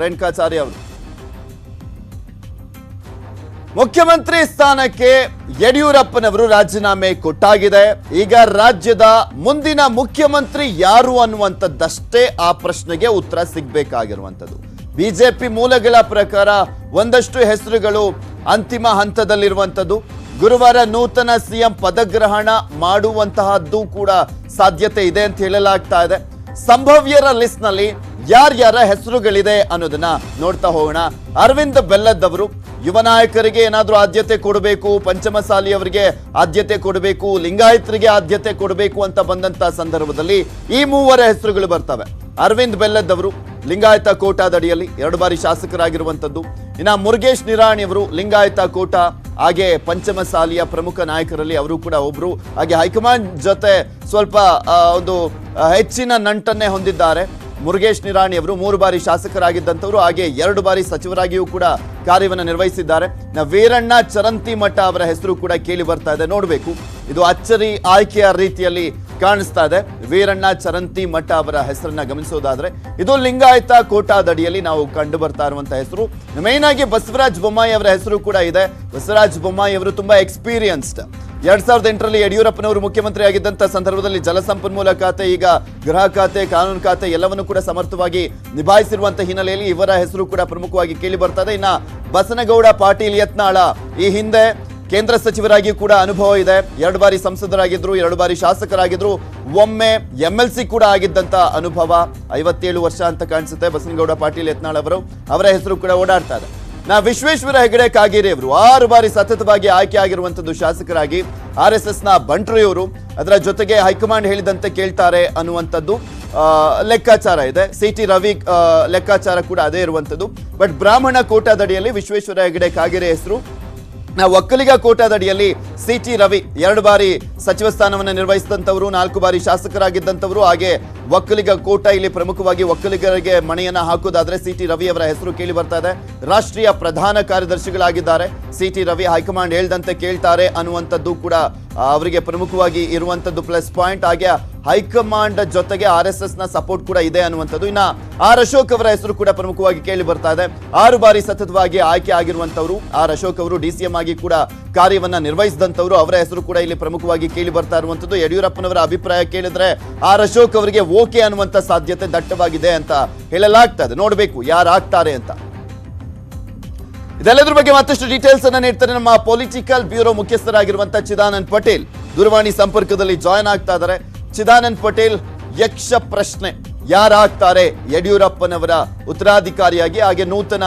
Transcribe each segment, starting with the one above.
ರೇಣುಕಾಚಾರ್ಯ ಅವರು ಮುಖ್ಯಮಂತ್ರಿ ಸ್ಥಾನಕ್ಕೆ ಯಡಿಯೂರಪ್ಪನವರು ರಾಜೀನಾಮೆ ಕೊಟ್ಟಾಗಿದೆ. ಈಗ ರಾಜ್ಯದ ಮುಂದಿನ ಮುಖ್ಯಮಂತ್ರಿ ಯಾರು ಅನ್ನುವಂಥದ್ದಷ್ಟೇ ಆ ಪ್ರಶ್ನೆಗೆ ಉತ್ತರ ಸಿಗಬೇಕಾಗಿರುವಂಥದ್ದು. ಬಿಜೆಪಿ ಮೂಲಗಳ ಪ್ರಕಾರ ಒಂದಷ್ಟು ಹೆಸರುಗಳು ಅಂತಿಮ ಹಂತದಲ್ಲಿರುವಂಥದ್ದು. ಗುರುವಾರ ನೂತನ ಸಿಎಂ ಪದಗ್ರಹಣ ಮಾಡುವಂತಹದ್ದು ಕೂಡ ಸಾಧ್ಯತೆ ಇದೆ ಅಂತ ಹೇಳಲಾಗ್ತಾ ಇದೆ. ಸಂಭವ್ಯರ ಲಿಸ್ಟ್ ನಲ್ಲಿ ಯಾರ್ಯಾರ ಹೆಸರುಗಳಿದೆ ಅನ್ನೋದನ್ನ ನೋಡ್ತಾ ಹೋಗೋಣ. ಅರವಿಂದ್ ಬೆಲ್ಲದ್ ಅವರು ಯುವ ನಾಯಕರಿಗೆ ಏನಾದ್ರೂ ಆದ್ಯತೆ ಕೊಡಬೇಕು, ಪಂಚಮಸಾಲಿ ಅವರಿಗೆ ಆದ್ಯತೆ ಕೊಡಬೇಕು, ಲಿಂಗಾಯತರಿಗೆ ಆದ್ಯತೆ ಕೊಡಬೇಕು ಅಂತ ಬಂದಂತ ಸಂದರ್ಭದಲ್ಲಿ ಈ ಮೂವರ ಹೆಸರುಗಳು ಬರ್ತವೆ. ಅರವಿಂದ್ ಬೆಲ್ಲದ್ ಅವರು ಲಿಂಗಾಯತ ಕೋಟಾದಡಿಯಲ್ಲಿ 2 ಬಾರಿ ಶಾಸಕರಾಗಿರುವಂತದ್ದು. ಇನ್ನ ಮುರುಗೇಶ್ ನಿರಾಣಿ ಅವರು ಲಿಂಗಾಯತ ಕೋಟಾ ಹಾಗೆ ಪಂಚಮಸಾಲಿಯ ಪ್ರಮುಖ ನಾಯಕರಲ್ಲಿ ಅವರು ಕೂಡ ಒಬ್ರು. ಹಾಗೆ ಹೈಕಮಾಂಡ್ ಜೊತೆ ಸ್ವಲ್ಪ ಒಂದು ಹೆಚ್ಚಿನ ನಂಟನ್ನೇ ಹೊಂದಿದ್ದಾರೆ. ಮುರುಗೇಶ್ ನಿರಾಣಿ ಅವರು 3 ಬಾರಿ ಶಾಸಕರಾಗಿದ್ದಂಥವ್ರು, ಹಾಗೆ 2 ಬಾರಿ ಸಚಿವರಾಗಿಯೂ ಕೂಡ ಕಾರ್ಯವನ್ನು ನಿರ್ವಹಿಸಿದ್ದಾರೆ. ವೀರಣ್ಣ ಚರಂತಿಮಠ ಅವರ ಹೆಸರು ಕೂಡ ಕೇಳಿ ಬರ್ತಾ ಇದೆ. ನೋಡಬೇಕು, ಇದು ಅಚ್ಚರಿ ಆಯ್ಕೆಯ ರೀತಿಯಲ್ಲಿ ಕಾಣಿಸ್ತಾ ಇದೆ. ವೀರಣ್ಣ ಚರಂತಿಮಠ ಅವರ ಹೆಸರನ್ನ ಗಮನಿಸೋದಾದ್ರೆ ಇದು ಲಿಂಗಾಯತ ಕೋಟಾದಡಿಯಲ್ಲಿ ನಾವು ಕಂಡು ಬರ್ತಾ ಇರುವಂತಹ ಹೆಸರು. ಮೇನ್ ಆಗಿ ಬಸವರಾಜ ಬೊಮ್ಮಾಯಿ ಅವರ ಹೆಸರು ಕೂಡ ಇದೆ. ಬಸವರಾಜ ಬೊಮ್ಮಾಯಿ ಅವರು ತುಂಬಾ ಎಕ್ಸ್ಪೀರಿಯನ್ಸ್ಡ್. 2008ರಲ್ಲಿ ಯಡಿಯೂರಪ್ಪನವರು ಮುಖ್ಯಮಂತ್ರಿ ಆಗಿದ್ದಂತ ಸಂದರ್ಭದಲ್ಲಿ ಜಲಸಂಪನ್ಮೂಲ ಖಾತೆ, ಈಗ ಗೃಹ ಖಾತೆ, ಕಾನೂನು ಖಾತೆ ಎಲ್ಲವನ್ನು ಕೂಡ ಸಮರ್ಥವಾಗಿ ನಿಭಾಯಿಸಿರುವಂತಹ ಹಿನ್ನೆಲೆಯಲ್ಲಿ ಇವರ ಹೆಸರು ಕೂಡ ಪ್ರಮುಖವಾಗಿ ಕೇಳಿ ಬರ್ತಾ ಇದೆ. ಇನ್ನ ಬಸನಗೌಡ ಪಾಟೀಲ್ ಯತ್ನಾಳ ಈ ಹಿಂದೆ ಕೇಂದ್ರ ಸಚಿವರಾಗಿ ಕೂಡ ಅನುಭವ ಇದೆ. 2 ಬಾರಿ ಸಂಸದರಾಗಿದ್ರು, 2 ಬಾರಿ ಶಾಸಕರಾಗಿದ್ರು, ಒಮ್ಮೆ MLC ಕೂಡ ಆಗಿದ್ದಂತ ಅನುಭವ. 57 ವರ್ಷ ಅಂತ ಕಾಣಿಸುತ್ತೆ ಬಸನಗೌಡ ಪಾಟೀಲ್ ಯತ್ನಾಳ್ ಅವರ ಹೆಸರು ಕೂಡ ಓಡಾಡ್ತಾ ಇದೆ. ವಿಶ್ವೇಶ್ವರ ಹೆಗಡೆ ಕಾಗೇರಿ ಅವರು 6 ಬಾರಿ ಸತತವಾಗಿ ಆಯ್ಕೆ ಆಗಿರುವಂತದ್ದು ಶಾಸಕರಾಗಿ. RSS ನ ಬಂಟ್ರು ಇವರು. ಅದರ ಜೊತೆಗೆ ಹೈಕಮಾಂಡ್ ಹೇಳಿದಂತೆ ಕೇಳ್ತಾರೆ ಅನ್ನುವಂಥದ್ದು ಲೆಕ್ಕಾಚಾರ ಇದೆ. CT ರವಿ ಲೆಕ್ಕಾಚಾರ ಕೂಡ ಅದೇ ಇರುವಂತದ್ದು. ಬಟ್ ಬ್ರಾಹ್ಮಣ ಕೋಟಾದಡಿಯಲ್ಲಿ ವಿಶ್ವೇಶ್ವರ ಹೆಗಡೆ ಕಾಗೇರಿ ಹೆಸರು. ಒಕ್ಕಲಿಗ ಕೋಟಾದಡಿಯಲ್ಲಿ CT ರವಿ 2 ಬಾರಿ ಸಚಿವ ಸ್ಥಾನವನ್ನು ನಿರ್ವಹಿಸಿದಂಥವರು, 4 ಬಾರಿ ಶಾಸಕರಾಗಿದ್ದಂಥವರು. ಹಾಗೆ ಒಕ್ಕಲಿಗ ಕೋಟಾ ಇಲ್ಲಿ ಪ್ರಮುಖವಾಗಿ ಒಕ್ಕಲಿಗರಿಗೆ ಮಣೆಯನ್ನ ಹಾಕೋದಾದ್ರೆ CT ರವಿ ಅವರ ಹೆಸರು ಕೇಳಿ ಬರ್ತಾ ಇದೆ. ರಾಷ್ಟ್ರೀಯ ಪ್ರಧಾನ ಕಾರ್ಯದರ್ಶಿಗಳಾಗಿದ್ದಾರೆ CT ರವಿ. ಹೈಕಮಾಂಡ್ ಹೇಳ್ದಂತೆ ಕೇಳ್ತಾರೆ ಅನ್ನುವಂಥದ್ದು ಕೂಡ ಅವರಿಗೆ ಪ್ರಮುಖವಾಗಿ ಇರುವಂತದ್ದು ಪ್ಲಸ್ ಪಾಯಿಂಟ್. ಹಾಗೆ ಹೈಕಮಾಂಡ್ ಜೊತೆಗೆ RSS ನ ಸಪೋರ್ಟ್ ಕೂಡ ಇದೆ ಅನ್ನುವಂಥದ್ದು. ಇನ್ನ ಆರ್ ಅಶೋಕ್ ಅವರ ಹೆಸರು ಕೂಡ ಪ್ರಮುಖವಾಗಿ ಕೇಳಿ ಬರ್ತಾ ಇದೆ. 6 ಬಾರಿ ಸತತವಾಗಿ ಆಯ್ಕೆ ಆಗಿರುವಂತವರು. ಆರ್ ಅಶೋಕ್ ಅವರು DCM ಆಗಿ ಕೂಡ ಕಾರ್ಯವನ್ನ ನಿರ್ವಹಿಸಿದಂತವರು. ಅವರ ಹೆಸರು ಕೂಡ ಇಲ್ಲಿ ಪ್ರಮುಖವಾಗಿ ಕೇಳಿ ಬರ್ತಾ ಇರುವಂತದ್ದು. ಯಡಿಯೂರಪ್ಪನವರ ಅಭಿಪ್ರಾಯ ಕೇಳಿದ್ರೆ ಆರ್ ಅಶೋಕ್ ಅವರಿಗೆ ಓಕೆ ಅನ್ನುವಂತ ಸಾಧ್ಯತೆ ದಟ್ಟವಾಗಿದೆ ಅಂತ ಹೇಳಲಾಗ್ತಾ ಇದೆ. ನೋಡ್ಬೇಕು ಯಾರಾಗ್ತಾರೆ ಅಂತ. ಇದೆಲ್ಲದ್ರ ಬಗ್ಗೆ ಮತ್ತಷ್ಟು ಡೀಟೇಲ್ಸ್ ಅನ್ನ ನೀಡ್ತಾರೆ ನಮ್ಮ ಪೊಲಿಟಿಕಲ್ ಬ್ಯೂರೋ ಮುಖ್ಯಸ್ಥರಾಗಿರುವಂತಹ ಚಿದಾನಂದ್ ಪಟೇಲ್. ದೂರವಾಣಿ ಸಂಪರ್ಕದಲ್ಲಿ ಜಾಯ್ನ್ ಆಗ್ತಾ ಇದ್ದಾರೆ. ಚಿದಾನಂದ್ ಪಟೇಲ್, ಯಕ್ಷ ಪ್ರಶ್ನೆ, ಯಾರಾಗ್ತಾರೆ ಯಡಿಯೂರಪ್ಪನವರ ಉತ್ತರಾಧಿಕಾರಿಯಾಗಿ ಹಾಗೆ ನೂತನ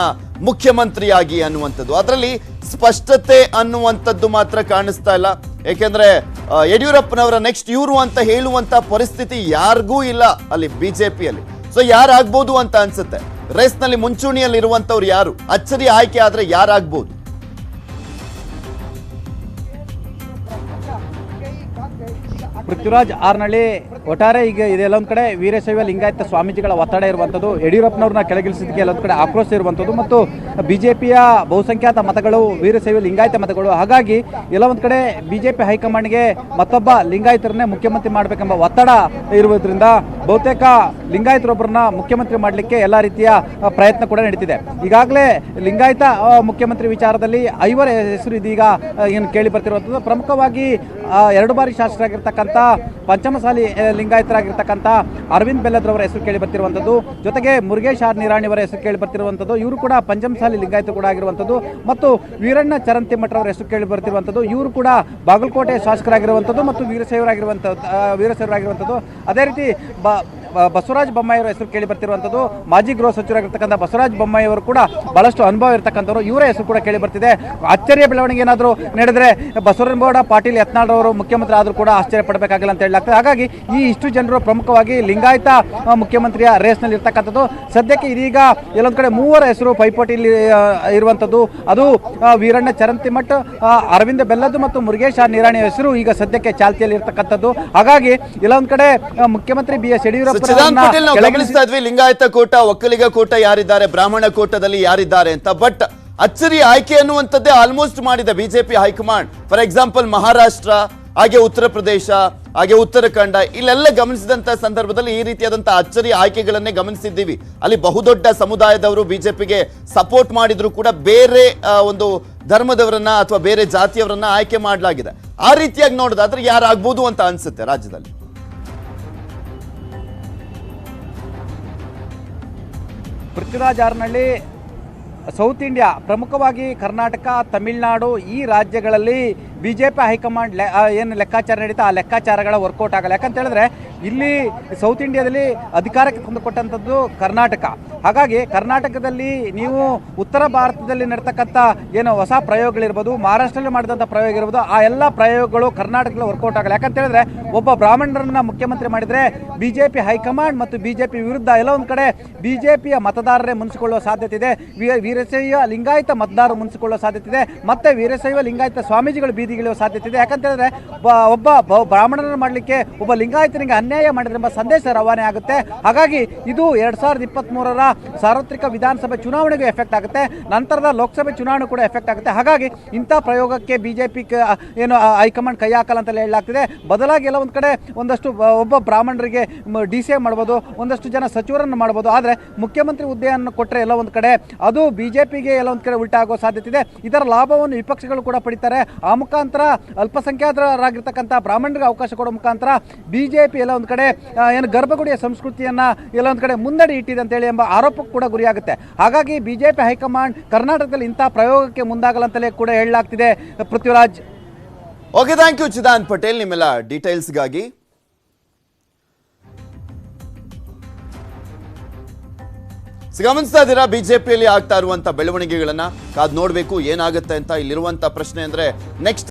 ಮುಖ್ಯಮಂತ್ರಿಯಾಗಿ ಅನ್ನುವಂಥದ್ದು. ಅದರಲ್ಲಿ ಸ್ಪಷ್ಟತೆ ಅನ್ನುವಂಥದ್ದು ಮಾತ್ರ ಕಾಣಿಸ್ತಾ ಇಲ್ಲ. ಯಾಕೆಂದ್ರೆ ಯಡಿಯೂರಪ್ಪನವರ ನೆಕ್ಸ್ಟ್ ಇವರು ಅಂತ ಹೇಳುವಂತ ಪರಿಸ್ಥಿತಿ ಯಾರಿಗೂ ಇಲ್ಲ ಅಲ್ಲಿ ಬಿಜೆಪಿಯಲ್ಲಿ. ಸೊ ಯಾರಾಗ್ಬೋದು ಅಂತ ಅನ್ಸುತ್ತೆ? ರೇಸ್ ನಲ್ಲಿ ಮುಂಚೂಣಿಯಲ್ಲಿ ಇರುವಂತವ್ರು ಯಾರು? ಅಚ್ಚರಿ ಆಯ್ಕೆ ಆದ್ರೆ ಯಾರಾಗ್ಬೋದು? ಪೃಥ್ವಿರಾಜ್ ಆರ್ನಳ್ಳಿ, ಒಟ್ಟಾರೆ ಈಗ ಇದೆಲ್ಲೊಂದು ಕಡೆ ವೀರಶೈವ ಲಿಂಗಾಯತ ಸ್ವಾಮೀಜಿಗಳ ಒತ್ತಡ ಇರುವಂಥದ್ದು, ಯಡಿಯೂರಪ್ಪನವ್ರನ್ನ ಕೆಳಗಿಳಿಸಿದ್ದಕ್ಕೆ ಎಲ್ಲೊಂದು ಕಡೆ ಆಕ್ರೋಶ ಇರುವಂಥದ್ದು ಮತ್ತು ಬಿಜೆಪಿಯ ಬಹುಸಂಖ್ಯಾತ ಮತಗಳು ವೀರಶೈವ ಲಿಂಗಾಯತ ಮತಗಳು. ಹಾಗಾಗಿ ಎಲ್ಲ ಒಂದು ಕಡೆ ಬಿಜೆಪಿ ಹೈಕಮಾಂಡ್ಗೆ ಮತ್ತೊಬ್ಬ ಲಿಂಗಾಯತರನ್ನೇ ಮುಖ್ಯಮಂತ್ರಿ ಮಾಡಬೇಕೆಂಬ ಒತ್ತಡ ಇರುವುದರಿಂದ ಬಹುತೇಕ ಲಿಂಗಾಯತರೊಬ್ಬರನ್ನ ಮುಖ್ಯಮಂತ್ರಿ ಮಾಡಲಿಕ್ಕೆ ಎಲ್ಲ ರೀತಿಯ ಪ್ರಯತ್ನ ಕೂಡ ನಡೀತಿದೆ. ಈಗಾಗಲೇ ಲಿಂಗಾಯತ ಮುಖ್ಯಮಂತ್ರಿ ವಿಚಾರದಲ್ಲಿ 5 ಹೆಸರು ಇದೀಗ ಏನು ಕೇಳಿ ಬರ್ತಿರುವಂಥದ್ದು. ಪ್ರಮುಖವಾಗಿ 2 ಬಾರಿ ಶಾಸಕರಾಗಿರ್ತಕ್ಕಂಥ ಪಂಚಮಸಾಲಿ ಲಿಂಗಾಯತರಾಗಿರ್ತಕ್ಕಂಥ ಅರವಿಂದ್ ಬೆಲ್ಲದ್ರವರ ಹೆಸರು ಕೇಳಿ ಬರ್ತಿರುವಂಥದ್ದು. ಜೊತೆಗೆ ಮುರುಗೇಶ್ ನಿರಾಣಿ ಅವರ ಹೆಸರು ಕೇಳಿ ಬರ್ತಿರುವಂಥದ್ದು. ಇವರು ಕೂಡ ಪಂಚಮಸಾಲಿ ಲಿಂಗಾಯತ ಕೂಡ ಆಗಿರುವಂಥದ್ದು. ಮತ್ತು ವೀರಣ್ಣ ಚರಂತಿಮಠ ಅವರ ಹೆಸರು ಕೇಳಿ ಬರ್ತಿರುವಂಥದ್ದು. ಇವರು ಕೂಡ ಬಾಗಲಕೋಟೆ ಶಾಸಕರಾಗಿರುವಂಥದ್ದು ಮತ್ತು ವೀರಶೈವರಾಗಿರುವಂಥದ್ದು. ಅದೇ ರೀತಿ ಬಸವರಾಜ ಬೊಮ್ಮಾಯಿ ಅವರ ಹೆಸರು ಕೇಳಿ ಬರ್ತಿರುವಂಥದ್ದು. ಮಾಜಿ ಗೃಹ ಸಚಿವರಾಗಿರ್ತಕ್ಕಂಥ ಬಸವರಾಜ ಬೊಮ್ಮಾಯಿ ಅವರು ಕೂಡ ಬಹಳಷ್ಟು ಅನುಭವ ಇರತಕ್ಕಂಥವ್ರು. ಇವರ ಹೆಸರು ಕೂಡ ಕೇಳಿ ಬರ್ತಿದೆ. ಅಚ್ಚರಿಯ ಬೆಳವಣಿಗೆ ಏನಾದರೂ ನಡೆದರೆ ಬಸವನಗೌಡ ಪಾಟೀಲ್ ಯತ್ನಾಳ್ ಅವರು ಮುಖ್ಯಮಂತ್ರಿ ಆದರೂ ಕೂಡ ಆಶ್ಚರ್ಯ ಪಡಬೇಕಾಗಿಲ್ಲ ಅಂತ ಹೇಳಲಾಗ್ತದೆ. ಹಾಗಾಗಿ ಇಷ್ಟು ಜನರು ಪ್ರಮುಖವಾಗಿ ಲಿಂಗಾಯತ ಮುಖ್ಯಮಂತ್ರಿಯ ರೇಸ್ನಲ್ಲಿ ಇರ್ತಕ್ಕಂಥದ್ದು. ಸದ್ಯಕ್ಕೆ ಇದೀಗ ಎಲ್ಲೊಂದು ಕಡೆ 3 ಹೆಸರು ಪೈಪೋಟಿಯಲ್ಲಿ ಇರುವಂಥದ್ದು. ಅದು ವೀರಣ್ಣ ಚರಂತಿಮಠ, ಅರವಿಂದ ಬೆಲ್ಲದ್ದು ಮತ್ತು ಮುರುಗೇಶ್ ನಿರಾಣಿ ಹೆಸರು ಈಗ ಸದ್ಯಕ್ಕೆ ಚಾಲ್ತಿಯಲ್ಲಿ ಇರ್ತಕ್ಕಂಥದ್ದು. ಹಾಗಾಗಿ ಎಲ್ಲೊಂದು ಕಡೆ ಮುಖ್ಯಮಂತ್ರಿ BS ಯಡಿಯೂರಪ್ಪ ಗಮನಿಸ್ತಾ ಇದ್ವಿ ಲಿಂಗಾಯತ ಕೋಟ, ಒಕ್ಕಲಿಗ ಕೋಟ ಯಾರಿದ್ದಾರೆ, ಬ್ರಾಹ್ಮಣ ಕೋಟದಲ್ಲಿ ಯಾರಿದ್ದಾರೆ ಅಂತ. ಬಟ್ ಅಚ್ಚರಿ ಆಯ್ಕೆ ಅನ್ನುವಂಥದ್ದೇ ಆಲ್ಮೋಸ್ಟ್ ಮಾಡಿದೆ BJP high command. For example Maharashtra, ಹಾಗೆ ಉತ್ತರ ಪ್ರದೇಶ, ಹಾಗೆ ಉತ್ತರಾಖಂಡ ಇಲ್ಲೆಲ್ಲ ಗಮನಿಸಿದಂತ ಸಂದರ್ಭದಲ್ಲಿ ಈ ರೀತಿಯಾದಂತ ಅಚ್ಚರಿ ಆಯ್ಕೆಗಳನ್ನೇ ಗಮನಿಸಿದ್ದೀವಿ. ಅಲ್ಲಿ ಬಹುದೊಡ್ಡ ಸಮುದಾಯದವರು ಬಿಜೆಪಿಗೆ ಸಪೋರ್ಟ್ ಮಾಡಿದ್ರು ಕೂಡ ಬೇರೆ ಒಂದು ಧರ್ಮದವರನ್ನ ಅಥವಾ ಬೇರೆ ಜಾತಿಯವರನ್ನ ಆಯ್ಕೆ ಮಾಡಲಾಗಿದೆ. ಆ ರೀತಿಯಾಗಿ ನೋಡೋದಾದ್ರೆ ಯಾರಾಗ್ಬೋದು ಅಂತ ಅನ್ಸುತ್ತೆ ರಾಜ್ಯದಲ್ಲಿ? ಪೃಥ್ವಿರಾಜ್ ಹಾರನಹಳ್ಳಿ, ಸೌತ್ ಇಂಡಿಯಾ ಪ್ರಮುಖವಾಗಿ ಕರ್ನಾಟಕ, ತಮಿಳುನಾಡು ಈ ರಾಜ್ಯಗಳಲ್ಲಿ ಬಿಜೆಪಿ ಹೈಕಮಾಂಡ್ ಏನು ಲೆಕ್ಕಾಚಾರ ನಡೀತಾ ಆ ಲೆಕ್ಕಾಚಾರಗಳ ವರ್ಕೌಟ್ ಆಗಲ್ಲ. ಯಾಕಂತ ಹೇಳಿದ್ರೆ ಇಲ್ಲಿ ಸೌತ್ ಇಂಡಿಯಾದಲ್ಲಿ ಅಧಿಕಾರಕ್ಕೆ ತಂದುಕೊಟ್ಟಂಥದ್ದು ಕರ್ನಾಟಕ. ಹಾಗಾಗಿ ಕರ್ನಾಟಕದಲ್ಲಿ ನೀವು ಉತ್ತರ ಭಾರತದಲ್ಲಿ ನಡ್ತಕ್ಕಂಥ ಏನು ಹೊಸ ಪ್ರಯೋಗಗಳಿರ್ಬೋದು, ಮಹಾರಾಷ್ಟ್ರದಲ್ಲಿ ಮಾಡಿದಂಥ ಪ್ರಯೋಗ ಇರ್ಬೋದು, ಆ ಎಲ್ಲ ಪ್ರಯೋಗಗಳು ಕರ್ನಾಟಕದಲ್ಲಿ ವರ್ಕೌಟ್ ಆಗಲ್ಲ. ಯಾಕಂತ ಹೇಳಿದ್ರೆ ಒಬ್ಬ ಬ್ರಾಹ್ಮಣರನ್ನ ಮುಖ್ಯಮಂತ್ರಿ ಮಾಡಿದರೆ ಬಿಜೆಪಿ ಹೈಕಮಾಂಡ್ ಮತ್ತು ಬಿಜೆಪಿ ವಿರುದ್ಧ ಎಲ್ಲ ಒಂದು ಕಡೆ ಬಿಜೆಪಿಯ ಮತದಾರರೇ ಮುನ್ಸಿಕೊಳ್ಳುವ ಸಾಧ್ಯತೆ ಇದೆ. ವೀರಶೈವ ಲಿಂಗಾಯತ ಮತದಾರರು ಮುನ್ಸಿಕೊಳ್ಳುವ ಸಾಧ್ಯತೆ ಇದೆ. ಮತ್ತೆ ವೀರಶೈವ ಲಿಂಗಾಯತ ಸ್ವಾಮೀಜಿಗಳು ಬೀದಿಗಿಳಿಯುವ ಸಾಧ್ಯತೆ ಇದೆ. ಯಾಕಂತ ಹೇಳಿದ್ರೆ ಒಬ್ಬ ಬ್ರಾಹ್ಮಣರನ್ನು ಮಾಡಲಿಕ್ಕೆ ಒಬ್ಬ ಲಿಂಗಾಯತನಿಗೆ ಅನ್ಯಾಯ ಮಾಡಿದ್ರೆಂಬ ಸಂದೇಶ ರವಾನೆ ಆಗುತ್ತೆ. ಹಾಗಾಗಿ ಇದು 2023ರ ಸಾರ್ವತ್ರಿಕ ವಿಧಾನಸಭೆ ಚುನಾವಣೆಗೂ ಎಫೆಕ್ಟ್ ಆಗುತ್ತೆ, ನಂತರದ ಲೋಕಸಭೆ ಚುನಾವಣೆ ಕೂಡ ಎಫೆಕ್ಟ್ ಆಗುತ್ತೆ. ಹಾಗಾಗಿ ಇಂಥ ಪ್ರಯೋಗಕ್ಕೆ ಬಿಜೆಪಿ ಏನು ಹೈಕಮಾಂಡ್ ಕೈ ಹಾಕಲ್ಲ ಅಂತಲೇ ಹೇಳಲಾಗ್ತಿದೆ. ಬದಲಾಗಿ ಎಲ್ಲ ಒಂದು ಕಡೆ ಒಂದಷ್ಟು ಒಬ್ಬ ಬ್ರಾಹ್ಮಣರಿಗೆ DCM ಮಾಡ್ಬೋದು, ಒಂದಷ್ಟು ಜನ ಸಚಿವರನ್ನು ಮಾಡ್ಬೋದು. ಆದರೆ ಮುಖ್ಯಮಂತ್ರಿ ಹುದ್ದೆಯನ್ನು ಕೊಟ್ಟರೆ ಎಲ್ಲ ಒಂದು ಕಡೆ ಅದು ಬಿಜೆಪಿಗೆ ಎಲ್ಲ ಒಂದು ಕಡೆ ಉಲ್ಟಾ ಆಗೋ ಸಾಧ್ಯತೆ ಇದೆ. ಇದರ ಲಾಭವನ್ನು ವಿಪಕ್ಷಗಳು ಕೂಡ ಪಡಿತಾರೆ. ಆ ಮುಖಾಂತರ ಅಲ್ಪಸಂಖ್ಯಾತರಾಗಿರ್ತಕ್ಕಂಥ ಬ್ರಾಹ್ಮಣರಿಗೆ ಅವಕಾಶ ಕೊಡೋ ಮುಖಾಂತರ ಬಿಜೆಪಿ ಎಲ್ಲ ಒಂದು ಕಡೆ ಏನು ಗರ್ಭಗುಡಿಯ ಸಂಸ್ಕೃತಿಯನ್ನು ಎಲ್ಲ ಒಂದು ಕಡೆ ಮುನ್ನಡೆ ಇಟ್ಟಿದೆ ಅಂತೇಳಿ ಎಂಬ ಆರೋಪಕ್ಕೂ ಕೂಡ ಗುರಿಯಾಗುತ್ತೆ. ಹಾಗಾಗಿ ಬಿಜೆಪಿ ಹೈಕಮಾಂಡ್ ಕರ್ನಾಟಕದಲ್ಲಿ ಇಂಥ ಪ್ರಯೋಗಕ್ಕೆ ಮುಂದಾಗಲ್ಲ ಅಂತಲೇ ಕೂಡ ಹೇಳಲಾಗ್ತಿದೆ. Prithviraj. Okay, thank you Chidan Patel ನಿಮ್ಮೆಲ್ಲ ಡೀಟೇಲ್ಸ್ಗಾಗಿ. ಗಮನಿಸ್ತಾ ಇದ್ದೀರಾ ಬಿಜೆಪಿಯಲ್ಲಿ ಆಗ್ತಾ ಇರುವಂತ ಬೆಳವಣಿಗೆಗಳನ್ನ ಕಾದ್ ನೋಡ್ಬೇಕು ಏನಾಗುತ್ತೆ ಅಂತ. ಇಲ್ಲಿರುವಂತ ಪ್ರಶ್ನೆ ಅಂದ್ರೆ ನೆಕ್ಸ್ಟ್